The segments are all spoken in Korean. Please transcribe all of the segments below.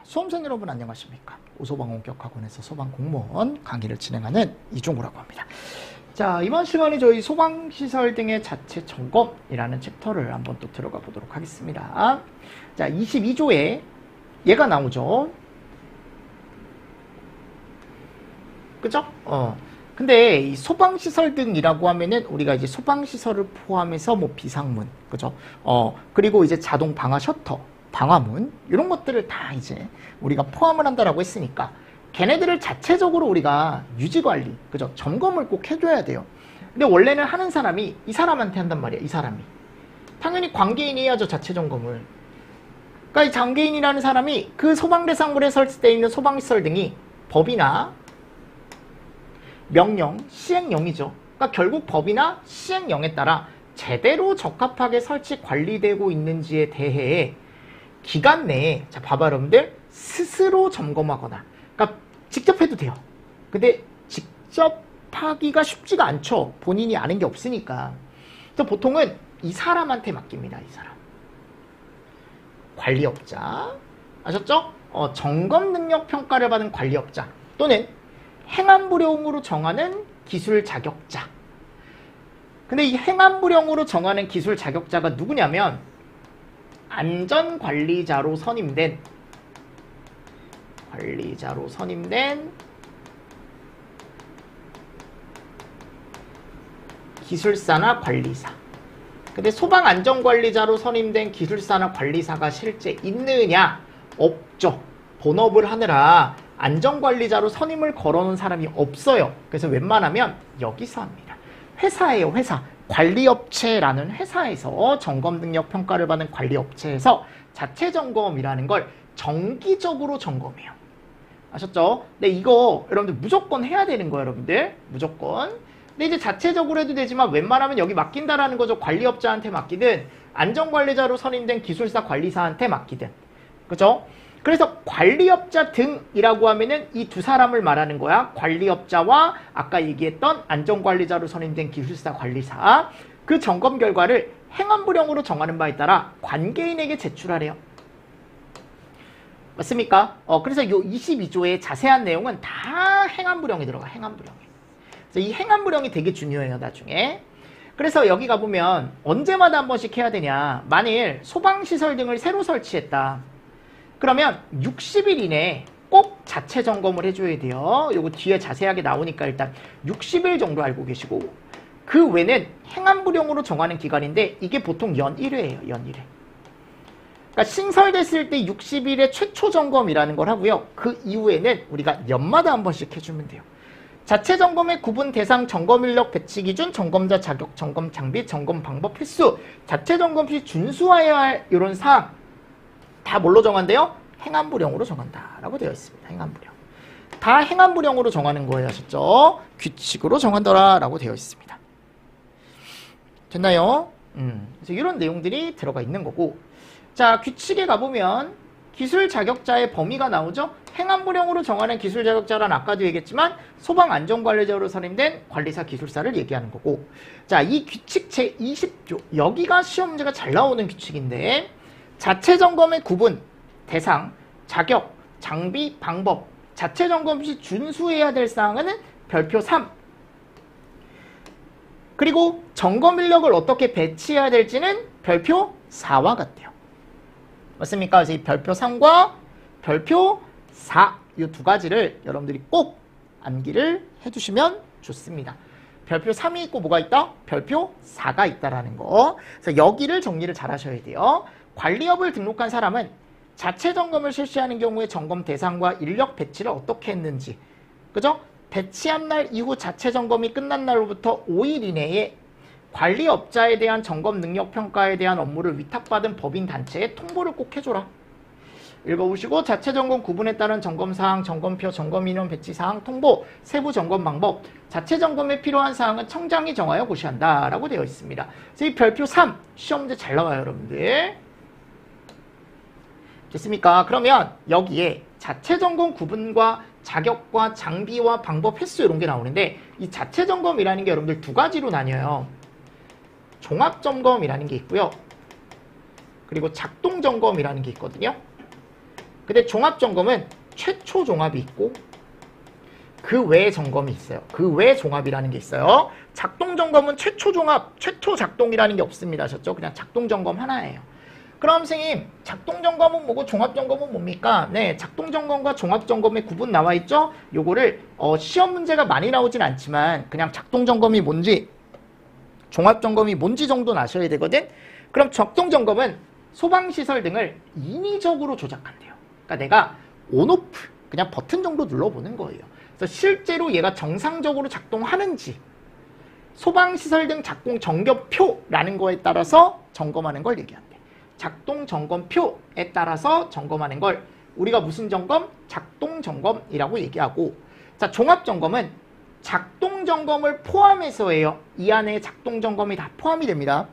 수험생 여러분 안녕하십니까? 오소방원격학원에서 소방공무원 강의를 진행하는 이종우라고 합니다. 자, 이번 시간에 저희 소방시설 등의 자체 점검이라는 챕터를 한번 또 들어가 보도록 하겠습니다. 자, 22조에 얘가 나오죠. 그죠? 근데 이 소방시설 등이라고 하면은 우리가 이제 소방시설을 포함해서 뭐 비상문, 그죠? 그리고 이제 자동 방화 셔터, 방화문, 이런 것들을 다 이제 우리가 포함을 한다라고 했으니까 걔네들을 자체적으로 우리가 유지관리, 그죠? 점검을 꼭 해줘야 돼요. 근데 원래는 하는 사람이 이 사람한테 한단 말이야, 이 사람이. 당연히 관계인이 해야죠, 자체 점검을. 그러니까 이 관계인이라는 사람이 그 소방대상물에 설치되어 있는 소방시설 등이 법이나 명령, 시행령이죠. 그러니까 결국 법이나 시행령에 따라 제대로 적합하게 설치 관리되고 있는지에 대해 기간 내에, 자, 봐봐 여러분들, 스스로 점검하거나, 그러니까 직접 해도 돼요. 근데 직접 하기가 쉽지가 않죠. 본인이 아는 게 없으니까. 그래서 보통은 이 사람한테 맡깁니다. 이 사람. 관리업자. 아셨죠? 점검 능력 평가를 받은 관리업자 또는 행안부령으로 정하는 기술 자격자. 근데 이 행안부령으로 정하는 기술 자격자가 누구냐면 안전관리자로 선임된 기술사나 관리사. 근데 소방안전관리자로 선임된 기술사나 관리사가 실제 있느냐? 없죠. 본업을 하느라 안전관리자로 선임을 걸어놓은 사람이 없어요. 그래서 웬만하면 여기서 합니다. 회사예요, 회사. 관리업체라는 회사에서 점검 능력 평가를 받는 관리업체에서 자체 점검이라는 걸 정기적으로 점검해요. 아셨죠? 근데 이거 여러분들 무조건 해야 되는 거예요, 여러분들. 무조건. 근데 이제 자체적으로 해도 되지만 웬만하면 여기 맡긴다라는 거죠. 관리업자한테 맡기든 안전관리자로 선임된 기술사 관리사한테 맡기든. 그죠? 그래서 관리업자 등이라고 하면은 이 두 사람을 말하는 거야. 관리업자와 아까 얘기했던 안전관리자로 선임된 기술사 관리사. 그 점검 결과를 행안부령으로 정하는 바에 따라 관계인에게 제출하래요. 맞습니까? 그래서 이 22조의 자세한 내용은 다 행안부령에 들어가. 행안부령에. 그래서 이 행안부령이 되게 중요해요, 나중에. 그래서 여기 가보면 언제마다 한 번씩 해야 되냐. 만일 소방시설 등을 새로 설치했다. 그러면 60일 이내에 꼭 자체 점검을 해줘야 돼요. 요거 뒤에 자세하게 나오니까 일단 60일 정도 알고 계시고, 그 외는 행안부령으로 정하는 기간인데 이게 보통 연 1회예요. 연 1회. 그러니까 신설됐을 때 60일의 최초 점검이라는 걸 하고요. 그 이후에는 우리가 연마다 한 번씩 해주면 돼요. 자체 점검의 구분 대상, 점검 인력 배치 기준, 점검자 자격, 점검 장비, 점검 방법 횟수, 자체 점검 시 준수해야 할 이런 사항 다 뭘로 정한대요? 행안부령으로 정한다라고 되어 있습니다. 행안부령. 다 행안부령으로 정하는 거예요. 아셨죠? 규칙으로 정한다라고 되어 있습니다. 됐나요? 그래서 이런 내용들이 들어가 있는 거고, 자, 규칙에 가보면 기술 자격자의 범위가 나오죠? 행안부령으로 정하는 기술 자격자란 아까도 얘기했지만 소방안전관리자로 선임된 관리사 기술사를 얘기하는 거고, 자, 이 규칙 제20조 여기가 시험 문제가 잘 나오는 규칙인데, 자체 점검의 구분, 대상, 자격, 장비, 방법, 자체 점검 시 준수해야 될 사항은 별표 3. 그리고 점검 인력을 어떻게 배치해야 될지는 별표 4와 같아요. 맞습니까? 그래서 이 별표 3과 별표 4, 이 두 가지를 여러분들이 꼭 암기를 해주시면 좋습니다. 별표 3이 있고 뭐가 있다? 별표 4가 있다라는 거. 그래서 여기를 정리를 잘 하셔야 돼요. 관리업을 등록한 사람은 자체 점검을 실시하는 경우에 점검 대상과 인력 배치를 어떻게 했는지, 그죠? 배치한 날 이후 자체 점검이 끝난 날로부터 5일 이내에 관리업자에 대한 점검 능력 평가에 대한 업무를 위탁받은 법인 단체에 통보를 꼭 해줘라. 읽어보시고 자체 점검 구분에 따른 점검 사항, 점검표, 점검 인원 배치 사항, 통보, 세부 점검 방법, 자체 점검에 필요한 사항은 청장이 정하여 고시한다라고 되어 있습니다. 그래서 이 별표 3 시험 문제 잘 나와요, 여러분들. 됐습니까? 그러면 여기에 자체 점검 구분과 자격과 장비와 방법 횟수 이런 게 나오는데, 이 자체 점검이라는 게 여러분들 두 가지로 나뉘어요. 종합 점검이라는 게 있고요. 그리고 작동 점검이라는 게 있거든요. 근데 종합점검은 최초 종합이 있고 그 외에 점검이 있어요. 그 외에 종합이라는 게 있어요. 작동점검은 최초 종합, 최초 작동이라는 게 없습니다. 아셨죠? 그냥 작동점검 하나예요. 그럼 선생님, 작동점검은 뭐고 종합점검은 뭡니까? 네, 작동점검과 종합점검의 구분 나와 있죠? 요거를 시험 문제가 많이 나오진 않지만 그냥 작동점검이 뭔지 종합점검이 뭔지 정도는 아셔야 되거든? 그럼 작동점검은 소방시설 등을 인위적으로 조작한대요. 그러니까 내가 온오프 그냥 버튼 정도 눌러보는 거예요. 그래서 실제로 얘가 정상적으로 작동하는지 소방시설 등 작동 점검표라는 거에 따라서 점검하는 걸 얘기한대. 작동 점검표에 따라서 점검하는 걸 우리가 무슨 점검? 작동 점검이라고 얘기하고, 자, 종합 점검은 작동 점검을 포함해서예요. 이 안에 작동 점검이 다 포함이 됩니다.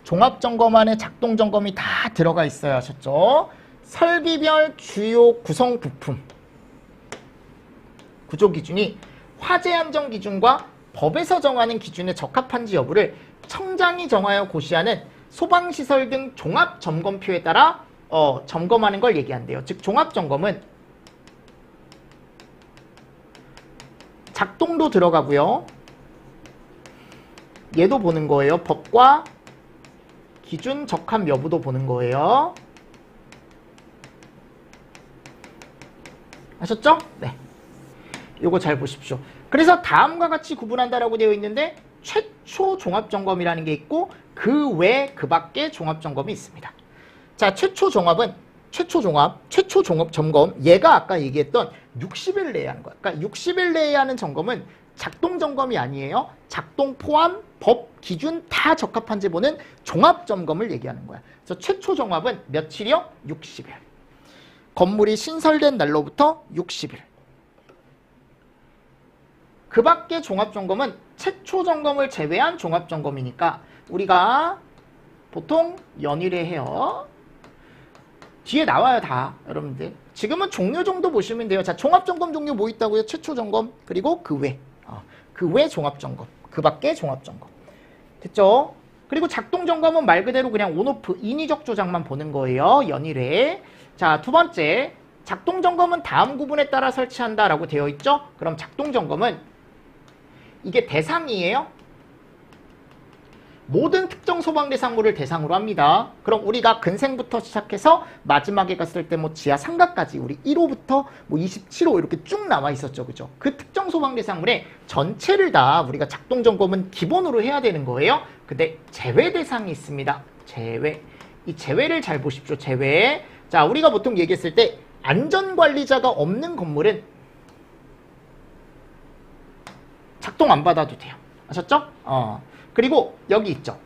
종합 점검 안에 작동 점검이 다 들어가 있어요. 아셨죠? 설비별 주요 구성 부품 구조 기준이 화재 안전 기준과 법에서 정하는 기준에 적합한지 여부를 청장이 정하여 고시하는 소방시설 등 종합점검표에 따라 점검하는 걸 얘기한대요. 즉 종합점검은 작동도 들어가고요. 얘도 보는 거예요. 법과 기준 적합 여부도 보는 거예요. 아셨죠? 네. 요거 잘 보십시오. 그래서 다음과 같이 구분한다라고 되어 있는데 최초 종합점검이라는 게 있고 그 외 그 밖에 종합점검이 있습니다. 자, 최초 종합은 최초 종합점검 얘가 아까 얘기했던 60일 내에 하는 거야. 그러니까 60일 내에 하는 점검은 작동 점검이 아니에요. 작동 포함 법 기준 다 적합한지 보는 종합점검을 얘기하는 거야. 그래서 최초 종합은 며칠이요? 60일. 건물이 신설된 날로부터 60일. 그 밖에 종합점검은 최초 점검을 제외한 종합점검이니까 우리가 보통 연일에 해요. 뒤에 나와요 다 여러분들. 지금은 종류 정도 보시면 돼요. 자, 종합점검 종류 뭐 있다고요? 최초 점검 그리고 그 외. 그 외 종합점검. 그 밖에 종합점검. 됐죠? 그리고 작동점검은 말 그대로 그냥 온오프 인위적 조작만 보는 거예요. 연일에. 자, 두 번째 작동점검은 다음 구분에 따라 설치한다라고 되어 있죠? 그럼 작동점검은 이게 대상이에요. 모든 특정 소방 대상물을 대상으로 합니다. 그럼 우리가 근생부터 시작해서 마지막에 갔을 때 뭐 지하 상가까지 우리 1호부터 뭐 27호 이렇게 쭉 나와 있었죠. 그죠? 그 특정 소방 대상물의 전체를 다 우리가 작동 점검은 기본으로 해야 되는 거예요. 근데 제외 대상이 있습니다. 제외. 이 제외를 잘 보십시오. 제외. 자, 우리가 보통 얘기했을 때 안전관리자가 없는 건물은 작동 안 받아도 돼요. 아셨죠? 그리고 여기 있죠.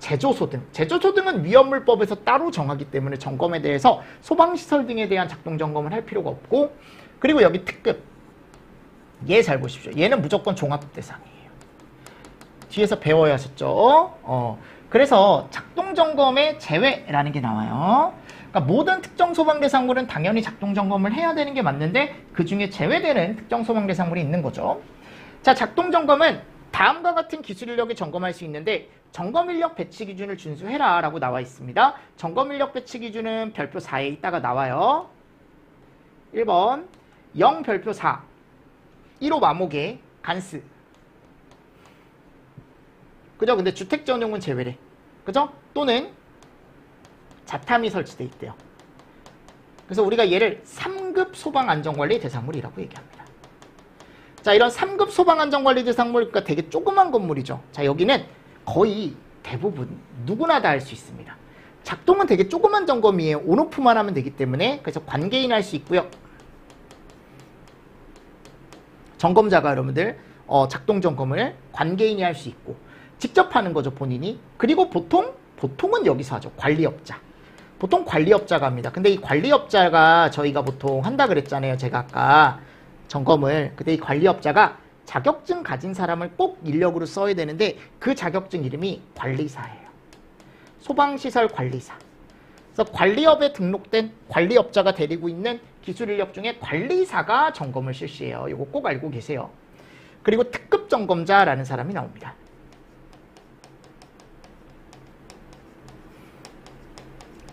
제조소등. 제조소등은 위험물법에서 따로 정하기 때문에 점검에 대해서 소방시설 등에 대한 작동 점검을 할 필요가 없고, 그리고 여기 특급. 얘 잘 보십시오. 얘는 무조건 종합 대상이에요. 뒤에서 배워야 하셨죠? 그래서 작동 점검의 제외라는 게 나와요. 그러니까 모든 특정 소방 대상물은 당연히 작동 점검을 해야 되는 게 맞는데 그 중에 제외되는 특정 소방 대상물이 있는 거죠. 자, 작동 점검은 다음과 같은 기술 인력이 점검할 수 있는데 점검 인력 배치 기준을 준수해라 라고 나와 있습니다. 점검 인력 배치 기준은 별표 4에 있다가 나와요. 1번 0 별표 4 1호 마모개 간스. 그죠? 근데 주택 전용은 제외래. 그죠? 또는 자탐이 설치돼 있대요. 그래서 우리가 얘를 3급 소방안전관리 대상물이라고 얘기합니다. 자, 이런 3급 소방안전관리 대상물, 그러니까 되게 조그만 건물이죠. 자, 여기는 거의 대부분 누구나 다 할 수 있습니다. 작동은 되게 조그만 점검이에요. 온오프만 하면 되기 때문에. 그래서 관계인 할 수 있고요. 점검자가 여러분들 작동 점검을 관계인이 할 수 있고 직접 하는 거죠, 본인이. 그리고 보통은 여기서 하죠. 관리업자. 보통 관리업자가 합니다. 근데 이 관리업자가 저희가 보통 한다 그랬잖아요. 제가 아까. 점검을. 근데 이 관리업자가 자격증 가진 사람을 꼭 인력으로 써야 되는데 그 자격증 이름이 관리사예요. 소방시설 관리사. 그래서 관리업에 등록된 관리업자가 데리고 있는 기술 인력 중에 관리사가 점검을 실시해요. 이거 꼭 알고 계세요. 그리고 특급 점검자라는 사람이 나옵니다.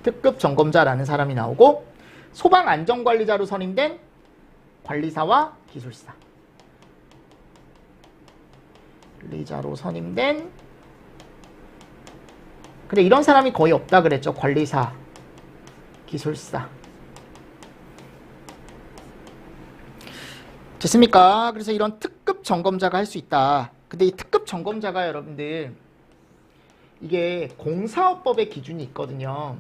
특급 점검자라는 사람이 나오고, 소방안전관리자로 선임된 관리사와 기술사. 관리자로 선임된, 그래 이런 사람이 거의 없다 그랬죠. 관리사, 기술사. 됐습니까? 그래서 이런 특급 점검자가 할 수 있다. 근데 이 특급 점검자가 여러분들 이게 공사업법의 기준이 있거든요.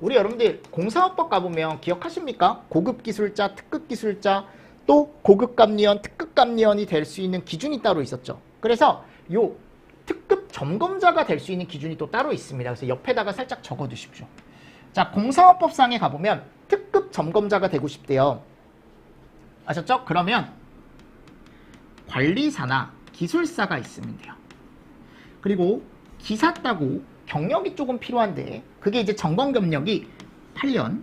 우리 여러분들 공사업법 가보면 기억하십니까? 고급 기술자, 특급 기술자, 또 고급 감리원, 특급 감리원이 될 수 있는 기준이 따로 있었죠. 그래서 요 특급 점검자가 될 수 있는 기준이 또 따로 있습니다. 그래서 옆에다가 살짝 적어 두십시오. 자, 공사업법상에 가보면 특급 점검자가 되고 싶대요. 아셨죠? 그러면 관리사나 기술사가 있으면 돼요. 그리고 기사 따고 경력이 조금 필요한데 그게 이제 점검 경력이 8년,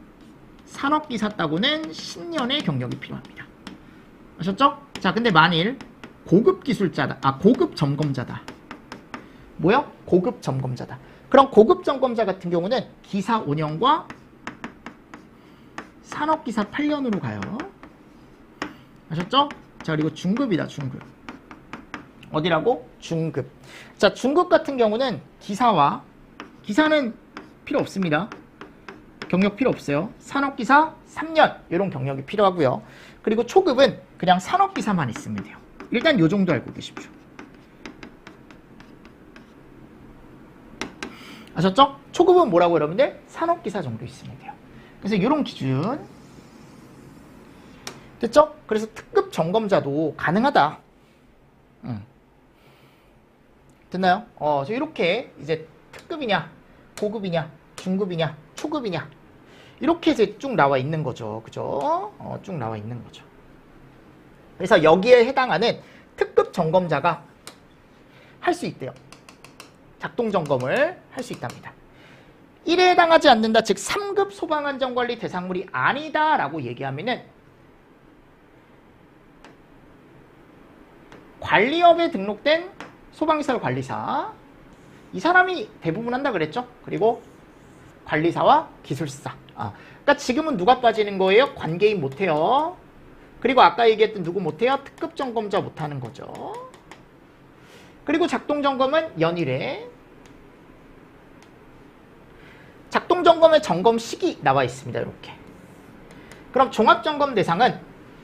산업기사 따고는 10년의 경력이 필요합니다. 아셨죠? 자, 근데 만일 고급 기술자다, 고급 점검자다. 뭐요? 고급 점검자다. 그럼 고급 점검자 같은 경우는 기사 5년과 산업기사 8년으로 가요. 아셨죠? 자, 그리고 중급이다, 중급. 어디라고? 중급. 자, 중급 같은 경우는 기사는 필요 없습니다. 경력 필요 없어요. 산업기사 3년 이런 경력이 필요하고요. 그리고 초급은 그냥 산업기사만 있으면 돼요. 일단 요 정도 알고 계십시오. 아셨죠? 초급은 뭐라고 여러분들? 산업기사 정도 있으면 돼요. 그래서 이런 기준 됐죠? 그래서 특급 점검자도 가능하다. 됐나요? 그래서 이렇게 이제 특급이냐, 고급이냐, 중급이냐, 초급이냐 이렇게 이제 쭉 나와 있는 거죠. 그죠? 쭉 나와 있는 거죠. 그래서 여기에 해당하는 특급 점검자가 할 수 있대요. 작동 점검을 할 수 있답니다. 1에 해당하지 않는다, 즉 3급 소방안전관리 대상물이 아니다라고 얘기하면은 관리업에 등록된 소방시설 관리사, 이 사람이 대부분 한다 그랬죠. 그리고 관리사와 기술사. 그러니까 지금은 누가 빠지는 거예요? 관계인 못해요. 그리고 아까 얘기했던 누구 못해요? 특급 점검자 못하는 거죠. 그리고 작동 점검은 연일에. 작동 점검의 점검 시기 나와 있습니다. 이렇게. 그럼 종합 점검 대상은,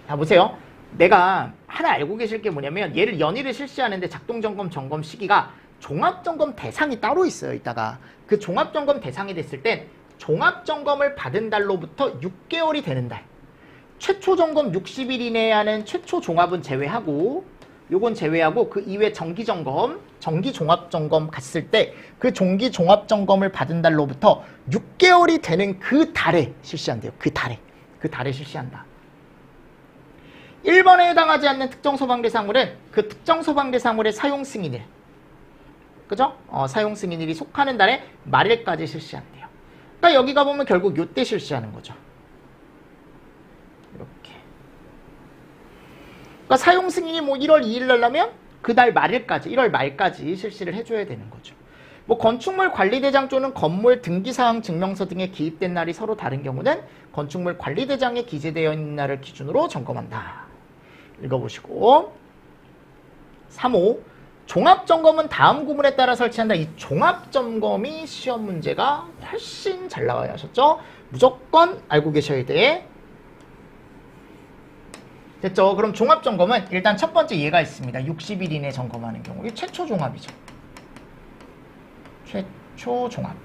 자 보세요. 내가 하나 알고 계실 게 뭐냐면 얘를 연일에 실시하는데 작동점검 점검 시기가 종합점검 대상이 따로 있어요. 이따가 그 종합점검 대상이 됐을 땐 종합점검을 받은 달로부터 6개월이 되는 달, 최초 점검 60일 이내에 하는 최초 종합은 제외하고, 요건 제외하고 그 이외 정기점검, 정기종합점검 갔을 때 그 정기종합점검을 받은 달로부터 6개월이 되는 그 달에 실시한대요. 그 달에 실시한다. 1번에 해당하지 않는 특정 소방대상물은 그 특정 소방대상물의 사용 승인일, 그죠? 사용 승인일이 속하는 달에 말일까지 실시한대요. 그러니까 여기 가보면 결국 요때 실시하는 거죠. 이렇게. 그러니까 사용 승인이 뭐 1월 2일 날라면 그 달 말일까지, 1월 말까지 실시를 해줘야 되는 거죠. 뭐 건축물 관리대장 또는 건물 등기사항 증명서 등에 기입된 날이 서로 다른 경우는 건축물 관리대장에 기재되어 있는 날을 기준으로 점검한다. 읽어보시고. 3호 종합점검은 다음 구문에 따라 설치한다. 이 종합점검이 시험 문제가 훨씬 잘 나와요. 아셨죠? 무조건 알고 계셔야 돼. 됐죠? 그럼 종합점검은 일단 첫 번째 예가 있습니다. 60일 이내 점검하는 경우. 이게 최초 종합이죠. 최초 종합.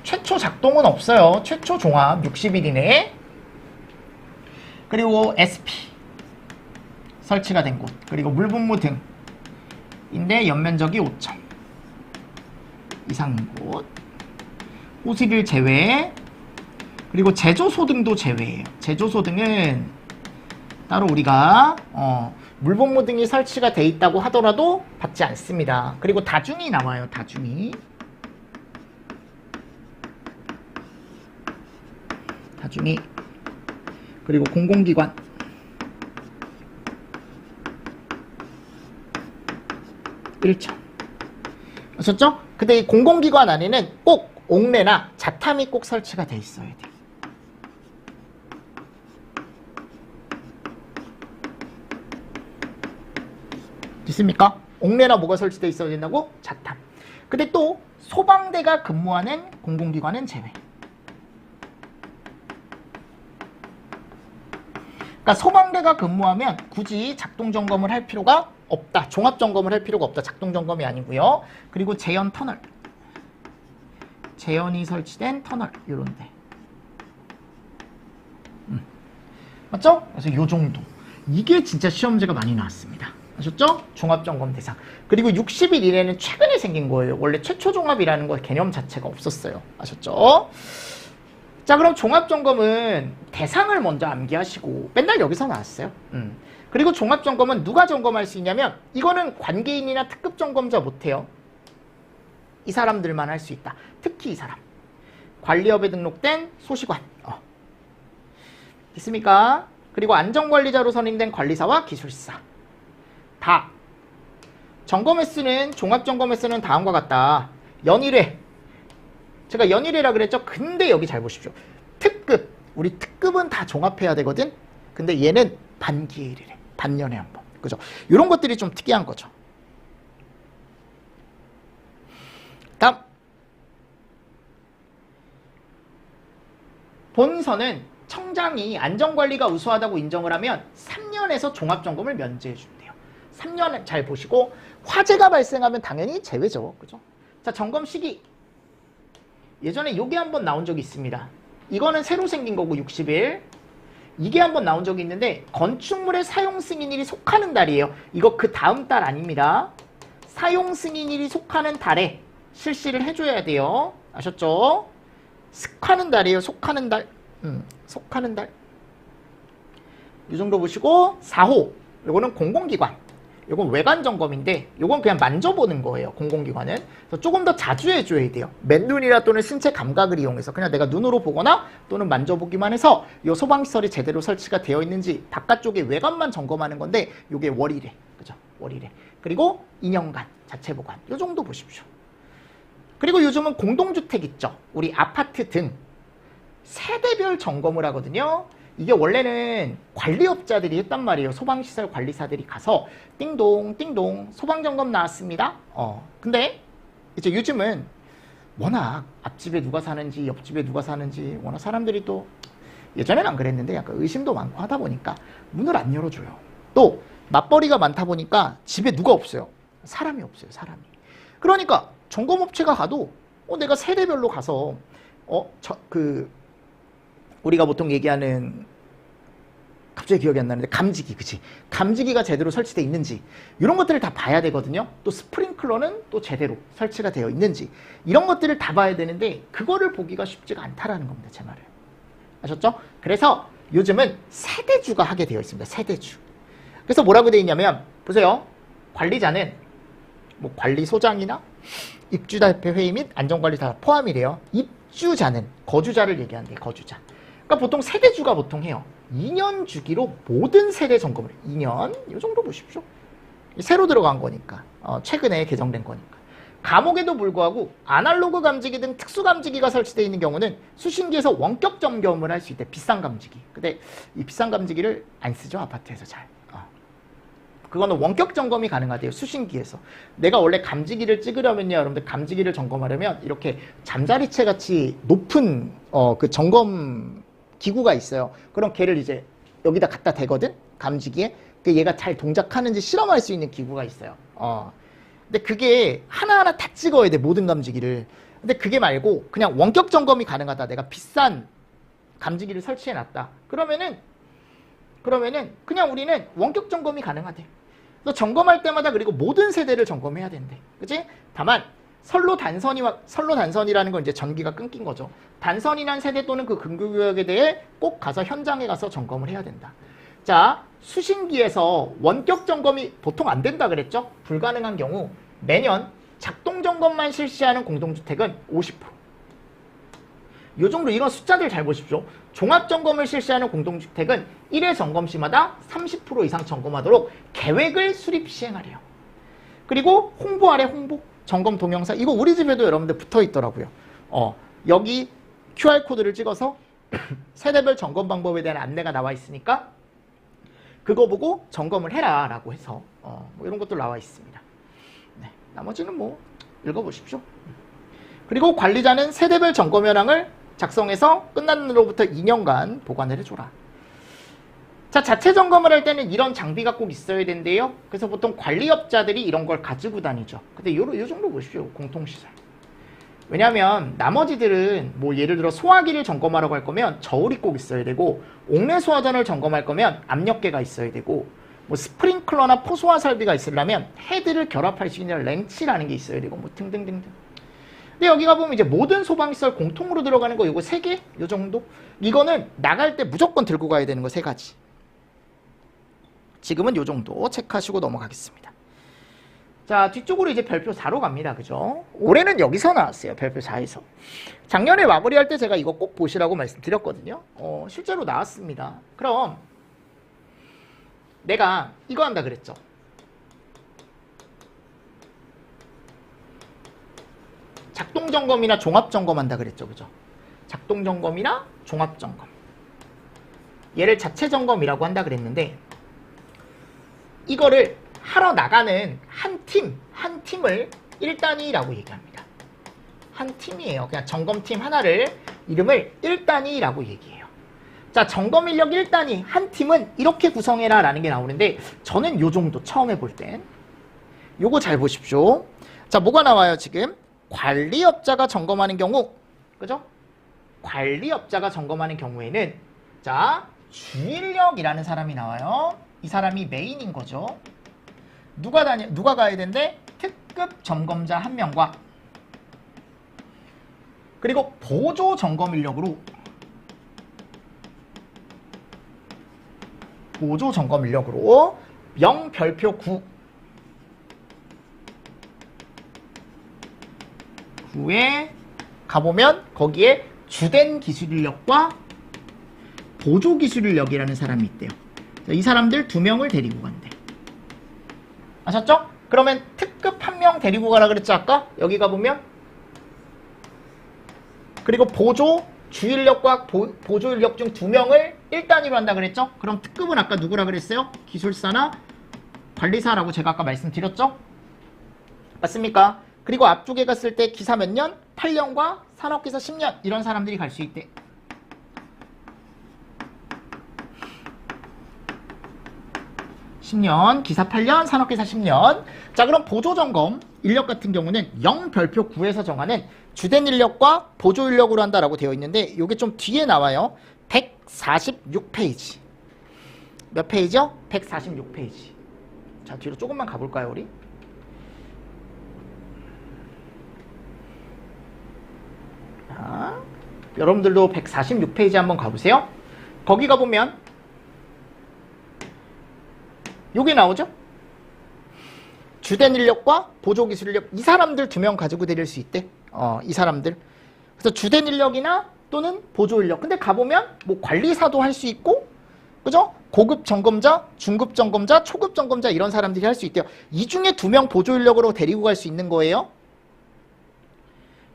최초 작동은 없어요. 최초 종합 60일 이내에. 그리고 SP 설치가 된 곳, 그리고 물분무 등인데 연면적이 5천 이상인 곳, 호수를 제외, 그리고 제조소 등도 제외해요. 제조소 등은 따로 우리가 물분무 등이 설치가 돼 있다고 하더라도 받지 않습니다. 그리고 다중이 나와요. 다중이. 그리고 공공기관, 아셨죠? 근데 이 공공기관 안에는 꼭 옥내나 자택 자탐이 꼭 설치가 돼 있어야 돼. 있습니까? 옥내나 뭐가 설치돼 있어야 된다고? 자탐. 근데 또 소방대가 근무하는 공공기관은 제외. 그러니까 소방대가 근무하면 굳이 작동 점검을 할 필요가 없다. 종합 점검을 할 필요가 없다. 작동 점검이 아니고요. 그리고 제연 터널. 제연이 설치된 터널 요런 데. 맞죠? 그래서 요 정도. 이게 진짜 시험제가 많이 나왔습니다. 아셨죠? 종합점검 대상. 그리고 60일 이내는 최근에 생긴 거예요. 원래 최초 종합이라는 거 개념 자체가 없었어요. 아셨죠? 자, 그럼 종합점검은 대상을 먼저 암기하시고 맨날 여기서 나왔어요. 그리고 종합점검은 누가 점검할 수 있냐면 이거는 관계인이나 특급점검자 못해요. 이 사람들만 할 수 있다. 특히 이 사람. 관리업에 등록된 소시관. 있습니까? 그리고 안전관리자로 선임된 관리사와 기술사. 다. 점검 횟수는 종합점검 횟수는 다음과 같다. 연일회. 제가 연일회라 그랬죠? 근데 여기 잘 보십시오. 특급. 우리 특급은 다 종합해야 되거든? 근데 얘는 반기에 1회래. 반년에 한 번. 그죠? 이런 것들이 좀 특이한 거죠. 다음. 본선은 청장이 안전관리가 우수하다고 인정을 하면 3년에서 종합점검을 면제해 준대요. 3년 잘 보시고 화재가 발생하면 당연히 제외죠. 그죠? 자, 점검 시기. 예전에 요게 한번 나온 적이 있습니다. 이거는 새로 생긴 거고 60일. 이게 한번 나온 적이 있는데 건축물의 사용 승인일이 속하는 달이에요. 이거 그 다음 달 아닙니다. 사용 승인일이 속하는 달에 실시를 해줘야 돼요. 아셨죠? 속하는 달이에요. 속하는 달. 속하는 달. 이 정도 보시고 4호. 요거는 공공기관. 요건 외관 점검인데 요건 그냥 만져보는 거예요. 공공기관은. 그래서 조금 더 자주 해줘야 돼요. 맨눈이나 또는 신체 감각을 이용해서 그냥 내가 눈으로 보거나 또는 만져보기만 해서 요 소방시설이 제대로 설치가 되어 있는지 바깥쪽에 외관만 점검하는 건데 요게 월일회. 그죠? 월일회. 그리고 2년간 자체 보관. 요 정도 보십시오. 그리고 요즘은 공동주택 있죠. 우리 아파트 등 세대별 점검을 하거든요. 이게 원래는 관리업자들이 했단 말이에요. 소방시설 관리사들이 가서 띵동 띵동 소방점검 나왔습니다. 근데 이제 요즘은 워낙 앞집에 누가 사는지 옆집에 누가 사는지 워낙 사람들이 또 예전엔 안 그랬는데 약간 의심도 많고 하다 보니까 문을 안 열어줘요. 또 맞벌이가 많다 보니까 집에 누가 없어요. 사람이 없어요. 사람이. 그러니까 점검업체가 가도 내가 세대별로 가서 우리가 보통 얘기하는 갑자기 기억이 안 나는데 감지기, 그치? 감지기가 제대로 설치되어 있는지 이런 것들을 다 봐야 되거든요. 또 스프링클러는 또 제대로 설치가 되어 있는지 이런 것들을 다 봐야 되는데 그거를 보기가 쉽지가 않다라는 겁니다. 제 말을. 아셨죠? 그래서 요즘은 세대주가 하게 되어 있습니다. 세대주. 그래서 뭐라고 되어 있냐면 보세요. 관리자는 뭐 관리소장이나 입주대표 회의 및 안전관리사 포함이래요. 입주자는 거주자를 얘기하는데 거주자. 그러니까 보통 세대주가 보통 해요. 2년 주기로 모든 세대 점검을 2년 이 정도 보십시오. 새로 들어간 거니까 최근에 개정된 거니까. 감옥에도 불구하고 아날로그 감지기 등 특수 감지기가 설치되어 있는 경우는 수신기에서 원격 점검을 할 수 있대. 비싼 감지기. 근데 이 비싼 감지기를 안 쓰죠. 아파트에서 잘. 그거는 원격 점검이 가능하대요. 수신기에서. 내가 원래 감지기를 찍으려면요. 여러분들 감지기를 점검하려면 이렇게 잠자리채 같이 높은 그 점검 기구가 있어요. 그럼 걔를 이제 여기다 갖다 대거든. 감지기에. 얘가 잘 동작하는지 실험할 수 있는 기구가 있어요. 근데 그게 하나하나 다 찍어야 돼. 모든 감지기를. 근데 그게 말고 그냥 원격 점검이 가능하다. 내가 비싼 감지기를 설치해놨다. 그러면은 그냥 우리는 원격 점검이 가능하대. 그래서 점검할 때마다 그리고 모든 세대를 점검해야 된대. 그치? 다만 선로 단선이라는 건 이제 전기가 끊긴 거죠. 단선이 난 세대 또는 그 근교구역에 대해 꼭 가서 현장에 가서 점검을 해야 된다. 자, 수신기에서 원격 점검이 보통 안 된다 그랬죠? 불가능한 경우 매년 작동 점검만 실시하는 공동주택은 50%. 요 정도 이런 숫자들 잘 보십시오. 종합 점검을 실시하는 공동주택은 1회 점검 시마다 30% 이상 점검하도록 계획을 수립 시행하래요. 그리고 홍보 아래 홍보, 점검 동영상 이거 우리 집에도 여러분들 붙어 있더라고요. 여기 QR코드를 찍어서 세대별 점검 방법에 대한 안내가 나와 있으니까 그거 보고 점검을 해라 라고 해서 뭐 이런 것도 나와 있습니다. 네, 나머지는 뭐 읽어보십시오. 그리고 관리자는 세대별 점검 현황을 작성해서 끝나는 날로부터 2년간 보관을 해줘라. 자, 자체 점검을 할 때는 이런 장비가 꼭 있어야 된대요. 그래서 보통 관리업자들이 이런 걸 가지고 다니죠. 근데 요 정도 보십시오. 공통시설. 왜냐하면 나머지들은 뭐 예를 들어 소화기를 점검하러 갈 거면 저울이 꼭 있어야 되고, 옥내 소화전을 점검할 거면 압력계가 있어야 되고, 뭐 스프링클러나 포소화 설비가 있으려면 헤드를 결합할 수 있는 렌치라는 게 있어야 되고, 뭐 등등등등. 근데 여기가 보면 이제 모든 소방시설 공통으로 들어가는 거 요거 3개? 요 정도? 이거는 나갈 때 무조건 들고 가야 되는 거 3가지. 지금은 요 정도 체크하시고 넘어가겠습니다. 자, 뒤쪽으로 이제 별표 4로 갑니다. 그죠? 올해는 여기서 나왔어요. 별표 4에서. 작년에 마무리할 때 제가 이거 꼭 보시라고 말씀드렸거든요. 실제로 나왔습니다. 그럼 내가 이거 한다 그랬죠. 작동점검이나 종합점검 한다 그랬죠. 그죠? 작동점검이나 종합점검. 얘를 자체점검이라고 한다 그랬는데, 이거를 하러 나가는 한 팀을 1단위라고 얘기합니다. 한 팀이에요. 그냥 점검팀 하나를 이름을 1단위라고 얘기해요. 자, 점검 인력 1단위 한 팀은 이렇게 구성해라 라는 게 나오는데, 저는 요 정도 처음 해볼 땐 요거 잘 보십시오. 자, 뭐가 나와요 지금? 관리업자가 점검하는 경우, 그죠? 관리업자가 점검하는 경우에는 자, 주인력이라는 사람이 나와요. 이 사람이 메인인 거죠. 누가 가야 된대? 특급 점검자 1명과 그리고 보조 점검 인력으로 명별표 9에 가보면 거기에 주된 기술 인력과 보조 기술 인력이라는 사람이 있대요. 이 사람들 2명을 데리고 간대. 아셨죠? 그러면 특급 1명 데리고 가라 그랬죠 아까? 여기 가보면 그리고 보조 주인력과 보조 인력 중 2명을 1단위로 한다 그랬죠? 그럼 특급은 아까 누구라 그랬어요? 기술사나 관리사라고 제가 아까 말씀드렸죠? 맞습니까? 그리고 앞쪽에 갔을 때 기사 몇 년? 8년과 산업기사 10년 이런 사람들이 갈 수 있대. 기사 8년, 산업기사 10년. 자, 그럼 보조점검 인력 같은 경우는 0별표 9에서 정하는 주된 인력과 보조 인력으로 한다라고 되어 있는데, 이게 좀 뒤에 나와요. 146페이지. 몇 페이지요? 146페이지. 자, 뒤로 조금만 가볼까요, 우리? 자, 여러분들도 146페이지 한번 가보세요. 거기 가보면 요게 나오죠? 주된 인력과 보조 기술 인력, 이 사람들 2명 가지고 다닐 수 있대. 이 사람들. 그래서 주된 인력이나 또는 보조 인력. 근데 가보면 뭐 관리사도 할 수 있고, 그죠? 고급 점검자, 중급 점검자, 초급 점검자 이런 사람들이 할 수 있대요. 이 중에 2명 보조 인력으로 데리고 갈 수 있는 거예요.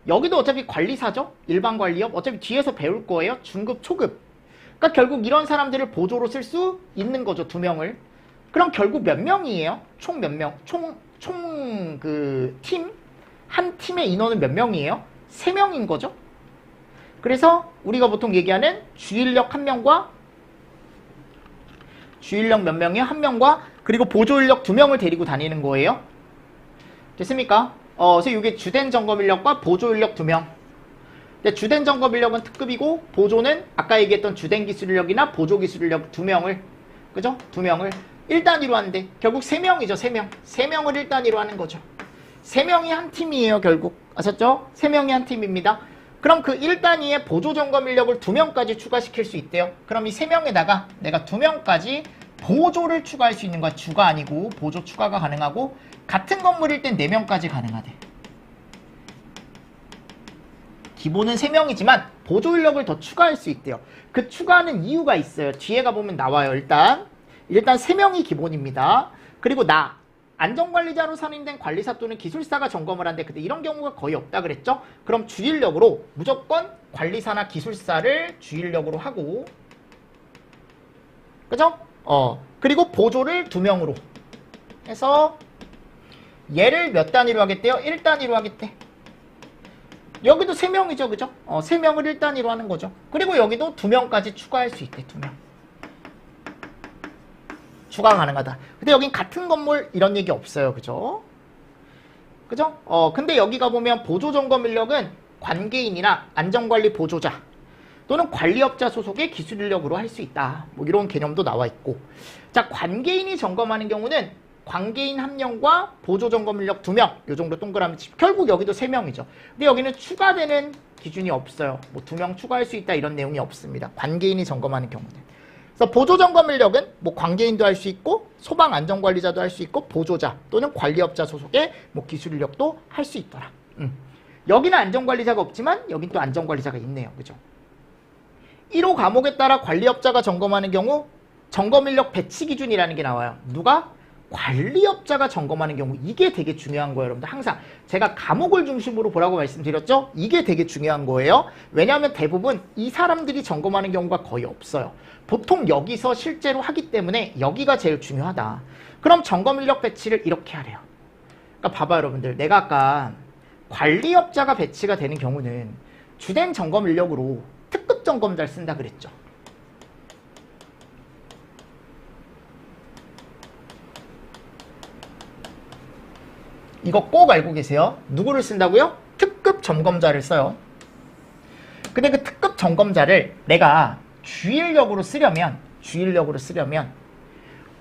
여기도 어차피 관리사죠? 일반 관리업. 어차피 뒤에서 배울 거예요. 중급, 초급. 그러니까 결국 이런 사람들을 보조로 쓸 수 있는 거죠. 2명을. 그럼 결국 몇 명이에요? 총 몇 명? 한 팀의 인원은 몇 명이에요? 3명인 거죠? 그래서 우리가 보통 얘기하는 주인력 1명과 주인력 몇 명이요? 1명과 그리고 보조 인력 2명을 데리고 다니는 거예요. 됐습니까? 그래서 이게 주된 점검 인력과 보조 인력 2명. 근데 주된 점검 인력은 특급이고, 보조는 아까 얘기했던 주된 기술 인력이나 보조 기술 인력 2명을, 그죠? 2명을 1단위로 하는데 결국 3명이죠. 3명. 3명을 1단위로 하는 거죠. 3명이 한 팀이에요. 결국. 아셨죠? 3명이 한 팀입니다. 그럼 그 1단위에 보조 점검 인력을 2명까지 추가시킬 수 있대요. 그럼 이 3명에다가 내가 2명까지 보조를 추가할 수 있는 거야. 주가 아니고 보조 추가가 가능하고, 같은 건물일 땐 4명까지 가능하대. 기본은 3명이지만 보조 인력을 더 추가할 수 있대요. 그 추가하는 이유가 있어요. 뒤에 가보면 나와요. 일단 3명이 기본입니다. 그리고 안전관리자로 선임된 관리사 또는 기술사가 점검을 한대. 근데 이런 경우가 거의 없다 그랬죠? 그럼 주일력으로 무조건 관리사나 기술사를 주일력으로 하고, 그죠? 그리고 보조를 2명으로 해서 얘를 몇 단위로 하겠대요? 1단위로 하겠대. 여기도 3명이죠, 그죠? 3명을 1단위로 하는 거죠. 그리고 여기도 2명까지 추가할 수 있대, 2명. 추가 가능하다. 근데 여긴 같은 건물 이런 얘기 없어요, 그죠? 그죠? 근데 여기 가보면 보조점검 인력은 관계인이나 안전관리 보조자 또는 관리업자 소속의 기술 인력으로 할 수 있다. 뭐 이런 개념도 나와 있고. 자, 관계인이 점검하는 경우는 관계인 1명과 보조점검 인력 2명, 요 정도 동그라미 치. 결국 여기도 3명이죠. 근데 여기는 추가되는 기준이 없어요. 뭐 2명 추가할 수 있다 이런 내용이 없습니다. 관계인이 점검하는 경우는. 그래서 보조점검 인력은 뭐 관계인도 할 수 있고 소방안전관리자도 할 수 있고 보조자 또는 관리업자 소속의 뭐 기술 인력도 할 수 있더라. 여기는 안전관리자가 없지만 여긴 또 안전관리자가 있네요. 그죠? 1호 과목에 따라 관리업자가 점검하는 경우 점검인력 배치 기준이라는 게 나와요. 누가? 관리업자가 점검하는 경우. 이게 되게 중요한 거예요, 여러분들. 항상 제가 과목을 중심으로 보라고 말씀드렸죠? 이게 되게 중요한 거예요. 왜냐하면 대부분 이 사람들이 점검하는 경우가 거의 없어요. 보통 여기서 실제로 하기 때문에 여기가 제일 중요하다. 그럼 점검인력 배치를 이렇게 하래요. 그러니까 봐봐요, 여러분들. 내가 아까 관리업자가 배치가 되는 경우는 주된 점검인력으로 특급 점검자를 쓴다 그랬죠. 이거 꼭 알고 계세요. 누구를 쓴다고요? 특급 점검자를 써요. 근데 그 특급 점검자를 내가 주일력으로 쓰려면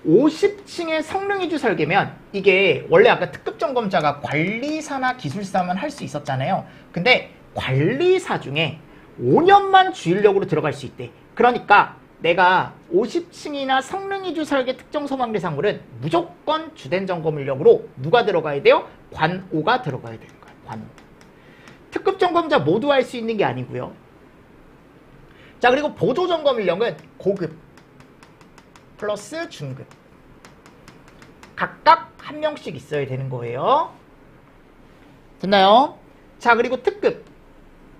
50층의 성능위주 설계면 이게 원래 아까 특급 점검자가 관리사나 기술사만 할 수 있었잖아요. 근데 관리사 중에 5년만 주일력으로 들어갈 수 있대. 그러니까 내가 50층이나 성능위주 설계 특정 소방 대상물은 무조건 주된 점검 인력으로 누가 들어가야 돼요? 관오가 들어가야 되는 거예요. 관오. 특급 점검자 모두 할 수 있는 게 아니고요. 자, 그리고 보조 점검 인력은 고급 플러스 중급 각각 1명씩 있어야 되는 거예요. 됐나요? 자, 그리고 특급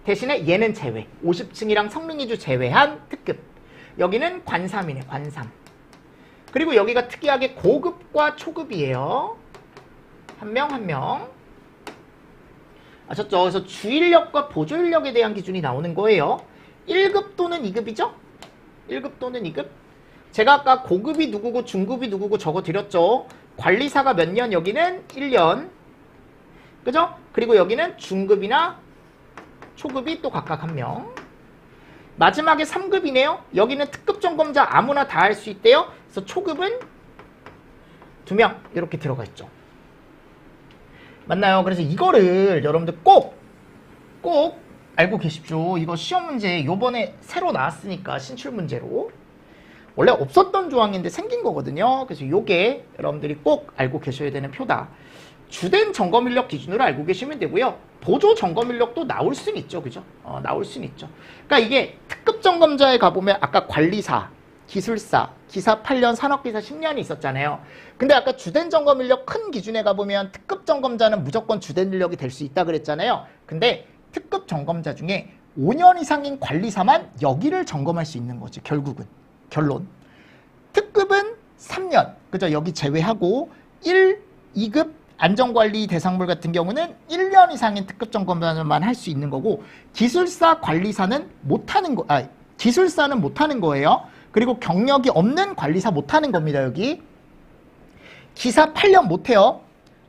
대신에 얘는 제외. 50층이랑 성능위주 제외한 특급. 여기는 관삼이네, 관삼. 그리고 여기가 특이하게 고급과 초급이에요. 한 명, 한 명. 아셨죠? 그래서 주인력과 보조인력에 대한 기준이 나오는 거예요. 1급 또는 2급이죠? 1급 또는 2급. 제가 아까 고급이 누구고 중급이 누구고 적어드렸죠? 관리사가 몇 년, 여기는 1년. 그죠? 그리고 여기는 중급이나 초급이 또 각각 한 명. 마지막에 3급이네요. 여기는 특급 점검자 아무나 다 할 수 있대요. 그래서 초급은 2명 이렇게 들어가 있죠. 맞나요? 그래서 이거를 여러분들 꼭 알고 계십시오. 이거 시험 문제 요번에 새로 나왔으니까 신출 문제로. 원래 없었던 조항인데 생긴 거거든요. 그래서 요게 여러분들이 꼭 알고 계셔야 되는 표다. 주된 점검 인력 기준으로 알고 계시면 되고요. 보조 점검 인력도 나올 수는 있죠. 그죠? 나올 수는 있죠. 그러니까 이게 특급 점검자에 가보면 아까 관리사, 기술사, 기사 8년, 산업기사 10년이 있었잖아요. 근데 아까 주된 점검 인력 큰 기준에 가보면 특급 점검자는 무조건 주된 인력이 될 수 있다 그랬잖아요. 근데 특급 점검자 중에 5년 이상인 관리사만 여기를 점검할 수 있는 거지. 결국은. 결론. 특급은 3년. 그죠? 여기 제외하고 1, 2급 안전관리 대상물 같은 경우는 1년 이상인 특급 점검자만 할 수 있는 거고 기술사, 관리사는 못하는 거, 기술사는 못하는 거예요. 그리고 경력이 없는 관리사 못하는 겁니다. 여기 기사 8년 못해요.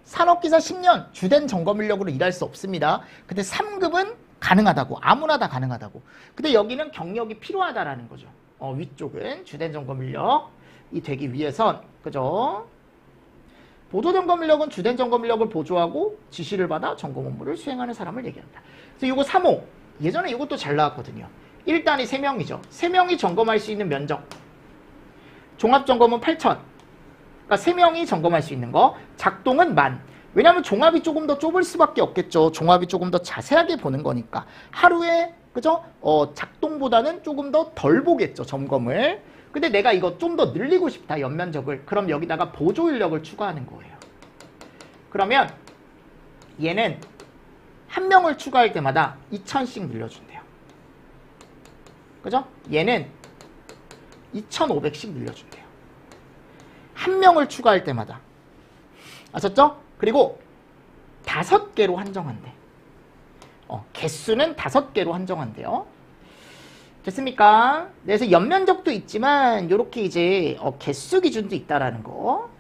산업기사 10년 주된 점검 인력으로 일할 수 없습니다. 근데 3급은 가능하다고. 아무나 다 가능하다고. 근데 여기는 경력이 필요하다라는 거죠. 위쪽은 주된 점검 인력이 되기 위해선, 그죠? 보조 점검 인력은 주된 점검 인력을 보조하고 지시를 받아 점검 업무를 수행하는 사람을 얘기한다. 그래서 이거 3호. 예전에 이것도 잘 나왔거든요. 1단이 3명이죠. 3명이 점검할 수 있는 면적. 종합점검은 8,000. 그러니까 3명이 점검할 수 있는 거. 작동은 10,000. 왜냐하면 종합이 조금 더 좁을 수밖에 없겠죠. 종합이 조금 더 자세하게 보는 거니까. 하루에, 그죠? 작동보다는 조금 더 덜 보겠죠. 점검을. 근데 내가 이거 좀 더 늘리고 싶다. 연면적을. 그럼 여기다가 보조 인력을 추가하는 거예요. 그러면 얘는 한 명을 추가할 때마다 2,000씩 늘려준대요. 그죠? 얘는 2,500씩 늘려준대요. 한 명을 추가할 때마다. 아셨죠? 그리고 5개로 한정한대. 개수는 5개로 한정한대요. 됐습니까? 그래서 연면적도 있지만 이렇게 이제 개수 기준도 있다라는 거.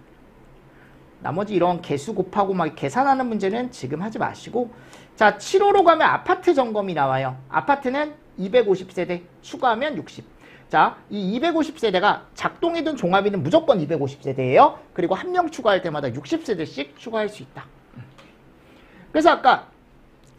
나머지 이런 개수 곱하고 막 계산하는 문제는 지금 하지 마시고, 자 7호로 가면 아파트 점검이 나와요. 아파트는 250세대 추가하면 60. 자, 이 250세대가 작동이든 종합이든 무조건 250세대예요. 그리고 한 명 추가할 때마다 60세대씩 추가할 수 있다. 그래서 아까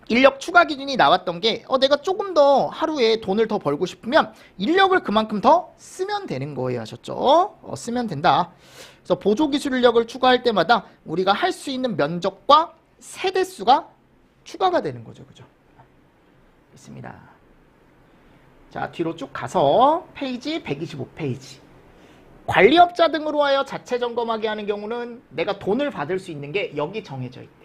인력 추가 기준이 나왔던 게 내가 조금 더 하루에 돈을 더 벌고 싶으면 인력을 그만큼 더 쓰면 되는 거예요. 아셨죠? 쓰면 된다. 그래서 보조기술 인력을 추가할 때마다 우리가 할 수 있는 면적과 세대수가 추가가 되는 거죠. 그죠? 있습니다. 자, 뒤로 쭉 가서 페이지 125페이지. 관리업자 등으로 하여 자체 점검하게 하는 경우는 내가 돈을 받을 수 있는 게 여기 정해져 있대.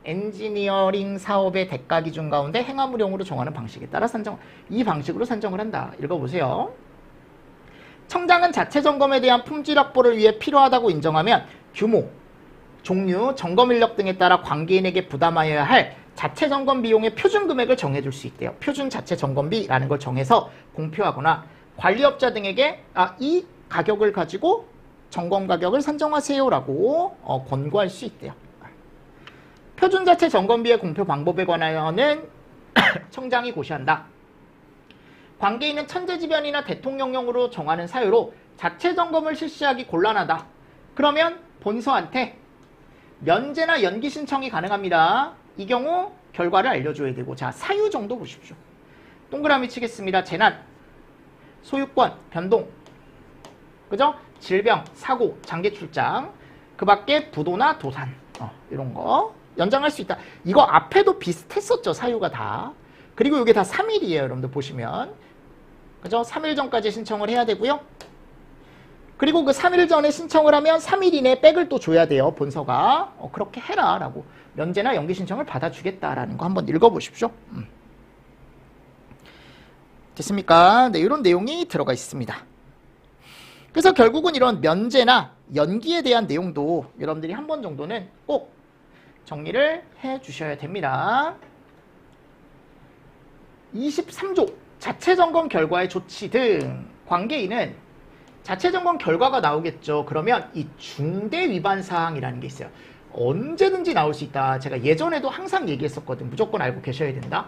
엔지니어링 사업의 대가 기준 가운데 행하무령으로 정하는 방식에 따라 산정, 이 방식으로 산정을 한다. 읽어보세요. 청장은 자체 점검에 대한 품질 확보를 위해 필요하다고 인정하면 규모, 종류, 점검 인력 등에 따라 관계인에게 부담하여야 할 자체 점검 비용의 표준 금액을 정해줄 수 있대요. 표준 자체 점검비라는 걸 정해서 공표하거나 관리업자 등에게 이 가격을 가지고 점검 가격을 산정하세요라고 권고할 수 있대요. 표준 자체 점검비의 공표 방법에 관하여는 청장이 고시한다. 관계인은 천재지변이나 대통령령으로 정하는 사유로 자체 점검을 실시하기 곤란하다. 그러면 본서한테 면제나 연기 신청이 가능합니다. 이 경우 결과를 알려줘야 되고, 자 사유 정도 보십시오. 동그라미 치겠습니다. 재난, 소유권, 변동, 그죠? 질병, 사고, 장기 출장, 그 밖에 부도나 도산, 이런 거 연장할 수 있다. 이거 앞에도 비슷했었죠. 사유가 다. 그리고 이게 다 3일이에요. 여러분들 보시면. 그죠? 3일 전까지 신청을 해야 되고요. 그리고 그 3일 전에 신청을 하면 3일 이내에 백을 또 줘야 돼요. 본서가. 그렇게 해라 라고. 면제나 연기 신청을 받아주겠다라는 거 한번 읽어보십시오. 됐습니까? 네, 이런 내용이 들어가 있습니다. 그래서 결국은 이런 면제나 연기에 대한 내용도 여러분들이 한 번 정도는 꼭 정리를 해 주셔야 됩니다. 23조 자체 점검 결과의 조치 등 관계인은 자체 점검 결과가 나오겠죠. 그러면 이 중대 위반 사항이라는 게 있어요. 언제든지 나올 수 있다. 제가 예전에도 항상 얘기했었거든. 무조건 알고 계셔야 된다.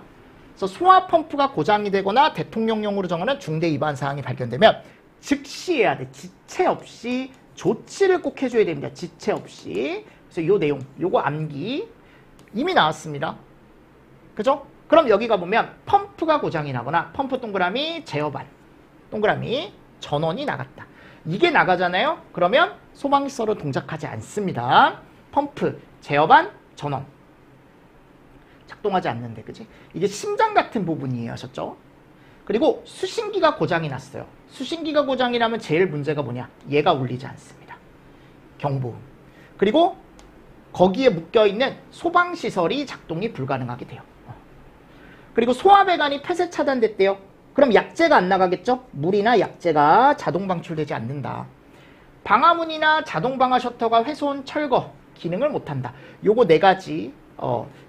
그래서 소화 펌프가 고장이 되거나 대통령령으로 정하는 중대 위반 사항이 발견되면 즉시 해야 돼. 지체 없이 조치를 꼭 해줘야 됩니다. 지체 없이. 그래서 요 내용, 요거 암기 이미 나왔습니다. 그죠? 그럼 여기 가보면 펌프가 고장이 나거나 펌프 동그라미 제어반 동그라미 전원이 나갔다. 이게 나가잖아요. 그러면 소방시설은 동작하지 않습니다. 펌프, 제어반, 전원 작동하지 않는데, 그지? 이게 심장 같은 부분이에요. 아셨죠? 그리고 수신기가 고장이 났어요. 수신기가 고장이 나면 제일 문제가 뭐냐? 얘가 울리지 않습니다. 경보음. 그리고 거기에 묶여있는 소방시설이 작동이 불가능하게 돼요. 그리고 소화배관이 폐쇄 차단됐대요. 그럼 약재가 안 나가겠죠? 물이나 약재가 자동 방출되지 않는다. 방화문이나 자동 방화 셔터가 훼손, 철거 기능을 못한다. 요거 4가지.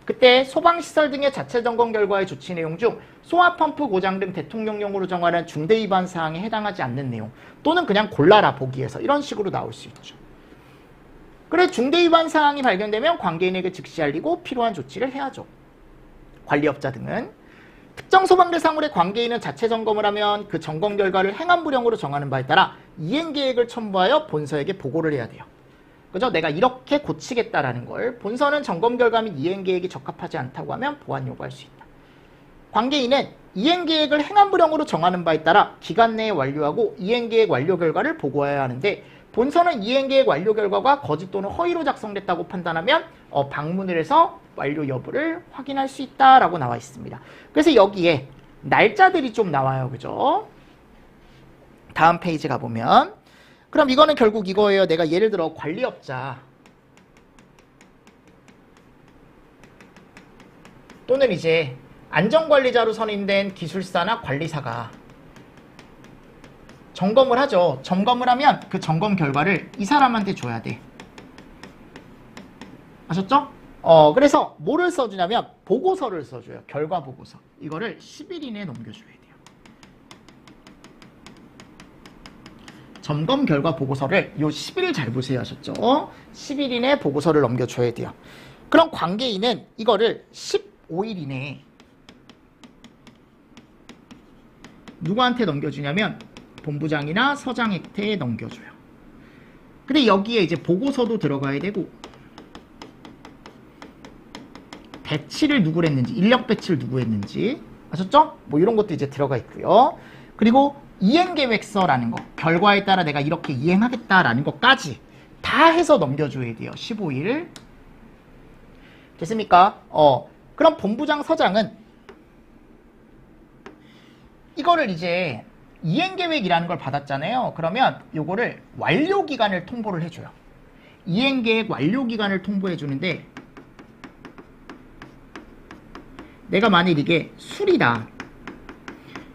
그때 소방시설 등의 자체 점검 결과의 조치 내용 중 소화펌프 고장 등 대통령령으로 정하는 중대 위반 사항에 해당하지 않는 내용, 또는 그냥 골라라 보기에서, 이런 식으로 나올 수 있죠. 그래, 중대 위반 사항이 발견되면 관계인에게 즉시 알리고 필요한 조치를 해야죠. 관리업자 등은 특정 소방 대상물의 관계인은 자체 점검을 하면 그 점검 결과를 행안부령으로 정하는 바에 따라 이행계획을 첨부하여 본서에게 보고를 해야 돼요. 그죠? 내가 이렇게 고치겠다라는 걸, 본서는 점검 결과 및 이행계획이 적합하지 않다고 하면 보완 요구할 수 있다. 관계인은 이행계획을 행안부령으로 정하는 바에 따라 기간 내에 완료하고 이행계획 완료 결과를 보고해야 하는데, 본서는 이행계획 완료 결과가 거짓 또는 허위로 작성됐다고 판단하면 방문을 해서 완료 여부를 확인할 수 있다라고 나와 있습니다. 그래서 여기에 날짜들이 좀 나와요. 그죠? 다음 페이지 가보면, 그럼 이거는 결국 이거예요. 내가 예를 들어 관리업자 또는 이제 안전관리자로 선임된 기술사나 관리사가 점검을 하죠. 점검을 하면 그 점검 결과를 이 사람한테 줘야 돼. 아셨죠? 그래서 뭐를 써주냐면 보고서를 써줘요. 결과 보고서. 이거를 10일 이내에 넘겨줘야 돼요. 점검 결과 보고서를 요 10일 잘 보세요. 하셨죠? 10일 이내에 보고서를 넘겨줘야 돼요. 그럼 관계인은 이거를 15일 이내에 누구한테 넘겨주냐면 본부장이나 서장한테 넘겨줘요. 근데 여기에 이제 보고서도 들어가야 되고 배치를 누구 했는지, 인력 배치를 누구 했는지 아셨죠? 뭐 이런 것도 이제 들어가 있고요. 그리고 이행계획서라는 거, 결과에 따라 내가 이렇게 이행하겠다라는 것까지 다 해서 넘겨줘야 돼요. 15일. 됐습니까? 그럼 본부장 서장은 이거를 이제 이행계획이라는 걸 받았잖아요. 그러면 요거를 완료기간을 통보를 해줘요. 이행계획 완료기간을 통보해 주는데 내가 만일 이게 수리다.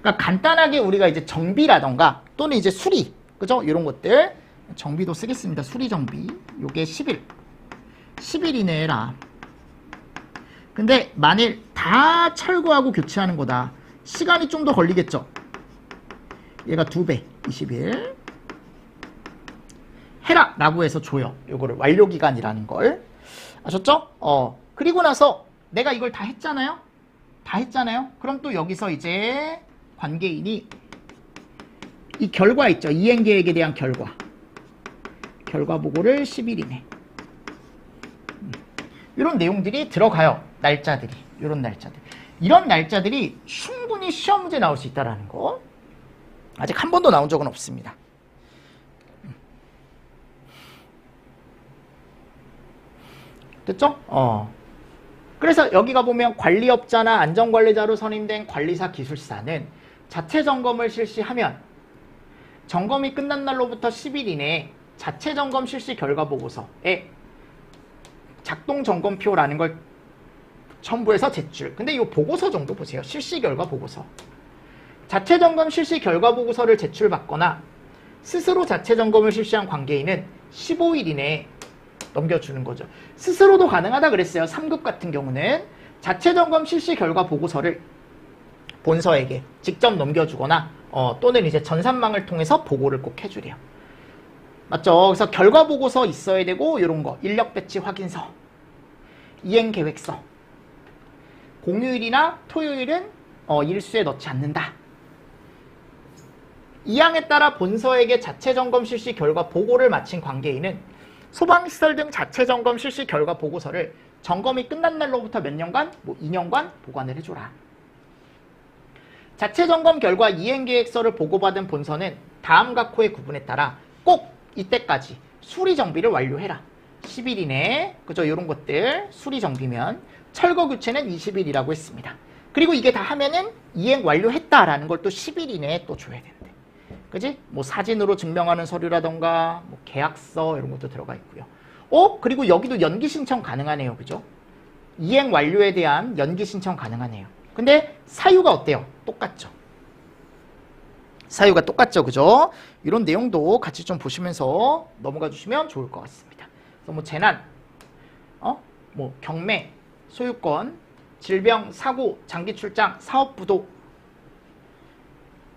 그러니까 간단하게 우리가 이제 정비라던가 또는 이제 수리, 그죠? 이런 것들 정비도 쓰겠습니다. 수리 정비. 요게 10일 이내에 해라. 근데 만일 다 철거하고 교체하는 거다. 시간이 좀 더 걸리겠죠? 얘가 2배, 20일. 해라! 라고 해서 줘요. 요거를 완료기간이라는 걸. 아셨죠? 그리고 나서 내가 이걸 다 했잖아요? 다 했잖아요? 그럼 또 여기서 이제 관계인이 이 결과 있죠? 이행계획에 대한 결과 보고를 10일 이내. 이런 내용들이 들어가요. 날짜들이. 이런 날짜들. 이런 날짜들이 충분히 시험 문제 나올 수 있다는 거. 아직 한 번도 나온 적은 없습니다. 됐죠? 그래서 여기가 보면 관리업자나 안전관리자로 선임된 관리사 기술사는 자체 점검을 실시하면 점검이 끝난 날로부터 10일 이내에 자체 점검 실시 결과 보고서에 작동 점검표라는 걸 첨부해서 제출. 근데 이 보고서 정도 보세요. 실시 결과 보고서. 자체 점검 실시 결과 보고서를 제출받거나 스스로 자체 점검을 실시한 관계인은 15일 이내에 넘겨주는 거죠. 스스로도 가능하다 그랬어요. 3급 같은 경우는 자체 점검 실시 결과 보고서를 본서에게 직접 넘겨주거나 또는 이제 전산망을 통해서 보고를 꼭 해주래요. 맞죠? 그래서 결과 보고서 있어야 되고 이런 거 인력 배치 확인서, 이행 계획서, 공휴일이나 토요일은 일수에 넣지 않는다. 이항에 따라 본서에게 자체 점검 실시 결과 보고를 마친 관계인은 소방시설 등 자체 점검 실시 결과 보고서를 점검이 끝난 날로부터 몇 년간? 2년간 보관을 해줘라. 자체 점검 결과 이행계획서를 보고받은 본서는 다음 각호의 구분에 따라 꼭 이때까지 수리 정비를 완료해라. 10일 이내에, 그죠? 이런 것들 수리 정비면 철거 교체는 20일이라고 했습니다. 그리고 이게 다 하면은 이행 완료했다라는 걸 또 10일 이내에 또 줘야 된대. 그지? 뭐 사진으로 증명하는 서류라던가 뭐 계약서 이런 것도 들어가 있고요. 그리고 여기도 연기 신청 가능하네요. 그죠? 이행 완료에 대한 연기 신청 가능하네요. 근데 사유가 어때요? 똑같죠. 사유가 똑같죠. 그죠? 이런 내용도 같이 좀 보시면서 넘어가 주시면 좋을 것 같습니다. 그래서 뭐 재난, 뭐 경매, 소유권, 질병, 사고, 장기 출장, 사업 부도.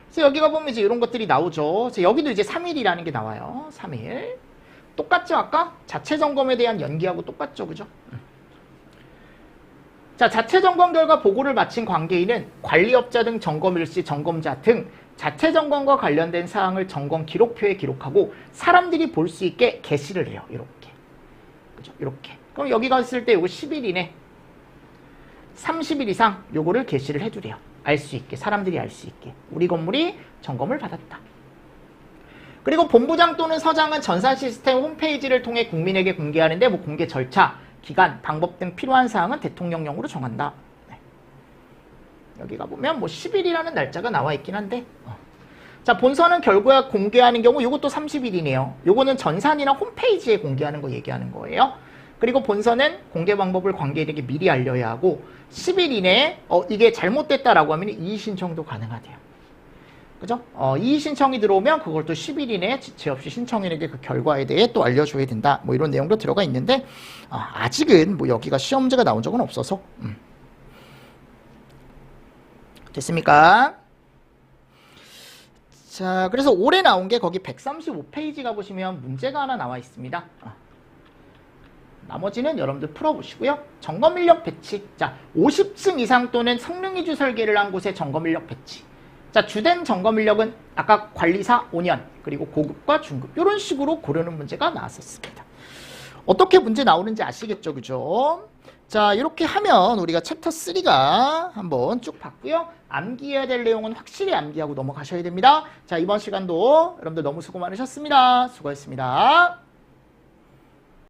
그래서 여기가 보면 이제 이런 것들이 나오죠. 그래서 여기도 이제 3일이라는 게 나와요. 3일. 똑같죠? 아까? 자체 점검에 대한 연기하고 똑같죠. 그죠? 자, 자체 점검 결과 보고를 마친 관계인은 관리업자 등 점검 일시 점검자 등 자체 점검과 관련된 사항을 점검 기록표에 기록하고 사람들이 볼 수 있게 게시를 해요. 이렇게. 그죠? 이렇게. 그럼 여기 갔을 때 요거 10일 이내 30일 이상 요거를 게시를 해주래요. 알 수 있게. 사람들이 알 수 있게. 우리 건물이 점검을 받았다. 그리고 본부장 또는 서장은 전산 시스템 홈페이지를 통해 국민에게 공개하는데 뭐 공개 절차, 기간, 방법 등 필요한 사항은 대통령령으로 정한다. 네. 여기가 보면 뭐 10일이라는 날짜가 나와 있긴 한데 자, 본서는 결과 공개하는 경우 요것도 30일이네요. 요거는 전산이나 홈페이지에 공개하는 거 얘기하는 거예요. 그리고 본선은 공개 방법을 관계인에게 미리 알려야 하고 10일 이내에 이게 잘못됐다라고 하면 이의 신청도 가능하대요. 그죠? 이의 신청이 들어오면 그걸 또 10일 이내에 지체 없이 신청인에게 그 결과에 대해 또 알려줘야 된다. 뭐 이런 내용도 들어가 있는데 아직은 뭐 여기가 시험 문제가 나온 적은 없어서 됐습니까? 자, 그래서 올해 나온 게 거기 135페이지 가보시면 문제가 하나 나와 있습니다. 나머지는 여러분들 풀어보시고요. 점검인력 배치. 자, 50층 이상 또는 성능위주 설계를 한 곳의 점검인력 배치. 자, 주된 점검인력은 아까 관리사 5년, 그리고 고급과 중급 이런 식으로 고르는 문제가 나왔었습니다. 어떻게 문제 나오는지 아시겠죠? 그죠? 자, 이렇게 하면 우리가 챕터 3가 한번 쭉 봤고요. 암기해야 될 내용은 확실히 암기하고 넘어가셔야 됩니다. 자, 이번 시간도 여러분들 너무 수고 많으셨습니다. 수고했습니다.